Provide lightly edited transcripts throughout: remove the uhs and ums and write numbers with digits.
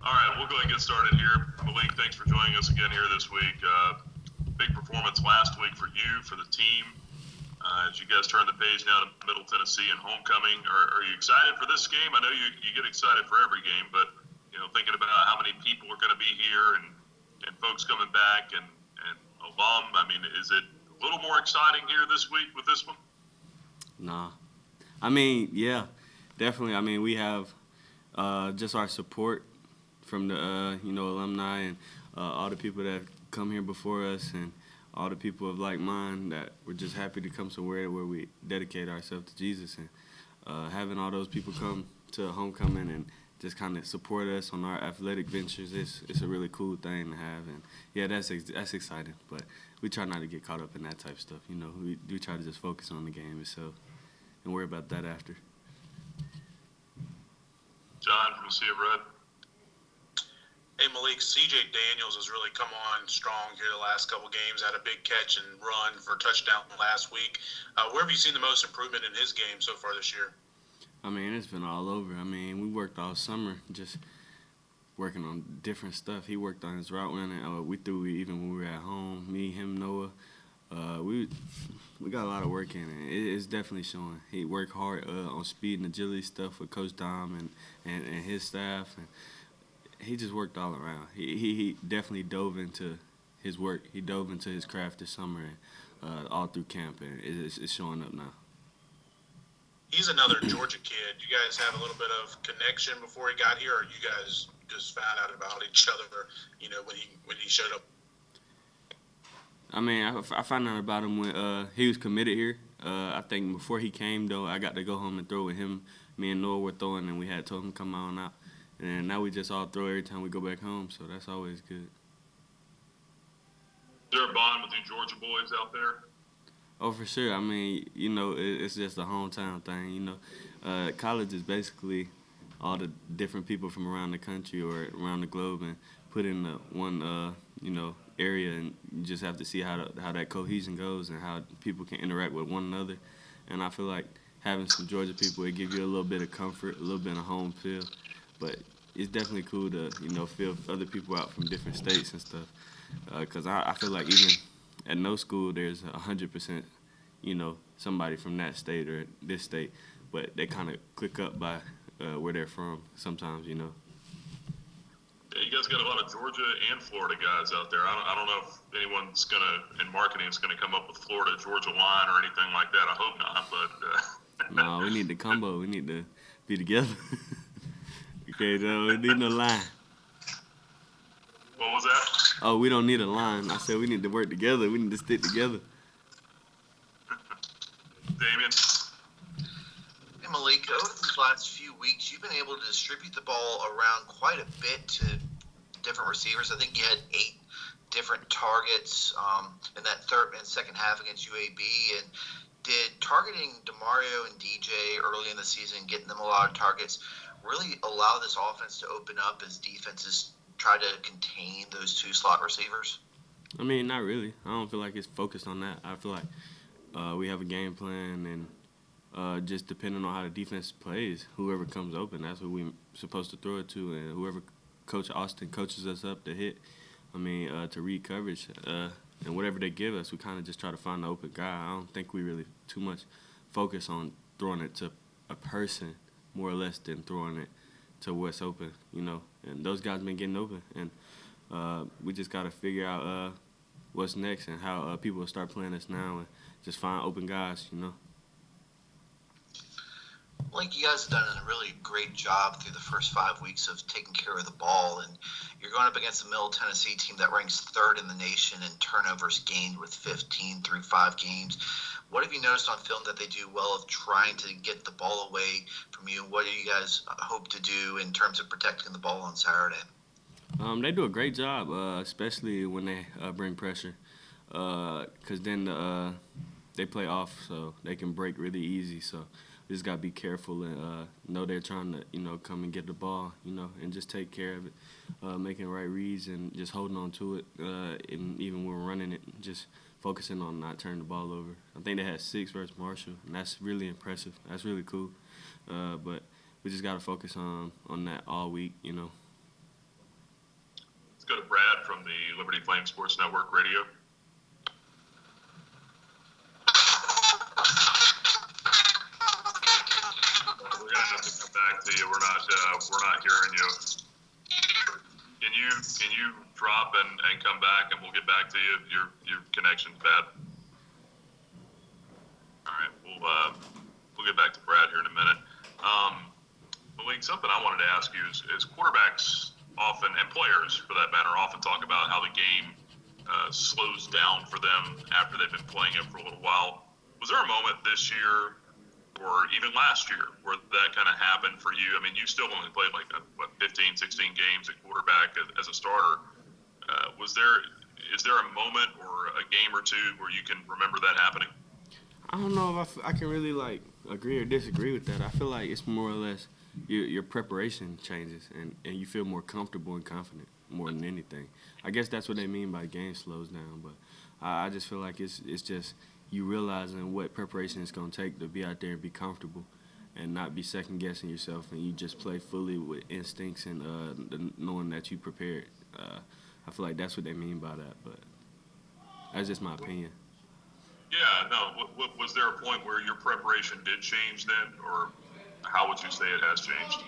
All right, we'll go ahead and get started here. Malik, thanks for joining us again here this week. Big performance last week for you, for the team. As you guys turn the page now to Middle Tennessee and homecoming, are you excited for this game? I know you get excited for every game, but thinking about how many people are going to be here and folks coming back and alum. I mean, is it a little more exciting here this week with this one? Nah. I mean, yeah, definitely. I mean, we have just our support from the alumni and all the people that have come here before us and all the people of like mind that we're just happy to come somewhere where we dedicate ourselves to Jesus, and having all those people come to homecoming and just kind of support us on our athletic ventures, it's a really cool thing to have. And yeah, that's exciting, but we try not to get caught up in that type of stuff. We try to just focus on the game itself and worry about that after. John from the Sea of Red. Hey Malik, CJ Daniels has really come on strong here the last couple games. Had a big catch and run for a touchdown last week. Where have you seen the most improvement in his game so far this year? I mean, it's been all over. I mean, we worked all summer just working on different stuff. He worked on his route running. We threw even when we were at home. Me, him, Noah. We got a lot of work in it. It's definitely showing. He worked hard on speed and agility stuff with Coach Dom and his staff. And he just worked all around. He definitely dove into his work. He dove into his craft this summer and all through camp, and it's showing up now. He's another Georgia kid. You guys have a little bit of connection before he got here, or you guys just found out about each other, when he showed up? I mean, I found out about him when he was committed here. I think before he came, though, I got to go home and throw with him. Me and Noah were throwing, and we had told him to come on out. And now we just all throw every time we go back home, so that's always good. Is there a bond with you Georgia boys out there? Oh, for sure. I mean, it's just a hometown thing. College is basically all the different people from around the country or around the globe and put in one, area, and you just have to see how that cohesion goes and how people can interact with one another. And I feel like having some Georgia people, it gives you a little bit of comfort, a little bit of home feel. But it's definitely cool to, feel other people out from different states and stuff. Because I feel like even at no school there's 100%, somebody from that state or this state. But they kind of click up by where they're from sometimes. Yeah, you guys got a lot of Georgia and Florida guys out there. I don't know if anyone's in marketing is gonna come up with Florida Georgia line or anything like that. I hope not, but No, we need the combo. We need to be together. Okay, no, we need no line. What was that? Oh, we don't need a line. I said we need to work together. We need to stick together. Damien? Hey Malik, over these last few weeks, you've been able to distribute the ball around quite a bit to different receivers. I think you had 8 different targets in that third and second half against UAB. And did targeting DeMario and DJ early in the season, getting them a lot of targets, really allow this offense to open up as defenses try to contain those 2 slot receivers? I mean, not really. I don't feel like it's focused on that. I feel like we have a game plan, and just depending on how the defense plays, whoever comes open, that's what we're supposed to throw it to, and whoever Coach Austin coaches us up to hit, to read coverage, and whatever they give us, we kind of just try to find the open guy. I don't think we really too much focus on throwing it to a person more or less than throwing it to what's open, And those guys been getting open, and we just got to figure out what's next and how people will start playing us now and just find open guys, Like, you guys have done a really great job through the first 5 weeks of taking care of the ball, and you're going up against a Middle Tennessee team that ranks 3rd in the nation in turnovers gained with 15 through 5 games. What have you noticed on film that they do well of trying to get the ball away from you? What do you guys hope to do in terms of protecting the ball on Saturday? They do a great job, especially when they bring pressure, because then they play off, so they can break really easy. So we just got to be careful and know they're trying to, come and get the ball, and just take care of it, making right reads and just holding on to it. And even when we're running it, just focusing on not turning the ball over. I think they had 6 versus Marshall, and that's really impressive. That's really cool. But we just got to focus on that all week, on the Liberty Flame Sports Network radio. We're gonna have to come back to you. We're not hearing you. Can you drop and come back, and we'll get back to you? Your connection's bad. All right, we'll get back to Brad here in a minute. Malik, something I wanted to ask you is quarterbacks often, and players for that matter, often talk about how the game slows down for them after they've been playing it for a little while. Was there a moment this year or even last year where that kind of happened for you? I mean, you still only played like 15, 16 games at quarterback as a starter. Is there a moment or a game or two where you can remember that happening? I don't know if I can really like agree or disagree with that. I feel like it's more or less your preparation changes and you feel more comfortable and confident more than anything. I guess that's what they mean by game slows down. But I just feel like it's just you realizing what preparation it's going to take to be out there and be comfortable and not be second guessing yourself, and you just play fully with instincts and knowing that you prepared. I feel like that's what they mean by that, but that's just my opinion. Yeah, no. Was there a point where your preparation did change then, or how would you say it has changed?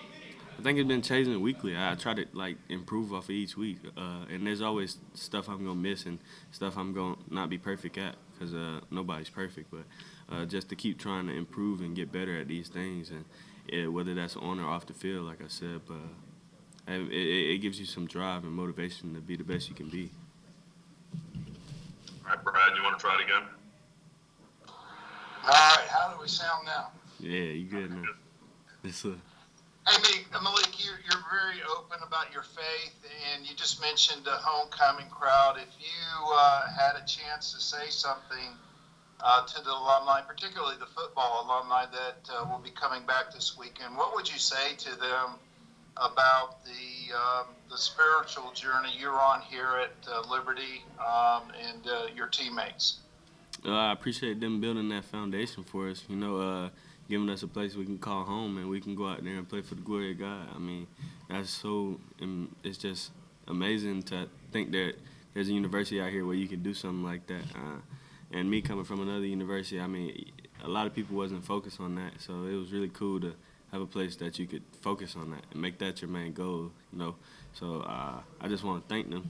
I think it's been changing weekly. I try to like improve off of each week, and there's always stuff I'm gonna miss and stuff I'm gonna not be perfect at because nobody's perfect. But just to keep trying to improve and get better at these things, and whether that's on or off the field, like I said, but it gives you some drive and motivation to be the best you can be. All right, Brad, you want to try it again? All right, how do we sound now? Yeah, you good now. Hey, Malik, you're very open about your faith, and you just mentioned the homecoming crowd. If you had a chance to say something to the alumni, particularly the football alumni that will be coming back this weekend, what would you say to them about the spiritual journey you're on here at Liberty and your teammates? I appreciate them building that foundation for us, giving us a place we can call home and we can go out there and play for the glory of God. I mean, it's just amazing to think that there's a university out here where you can do something like that. And me coming from another university, I mean, a lot of people wasn't focused on that, so it was really cool to have a place that you could focus on that and make that your main goal, So I just want to thank them,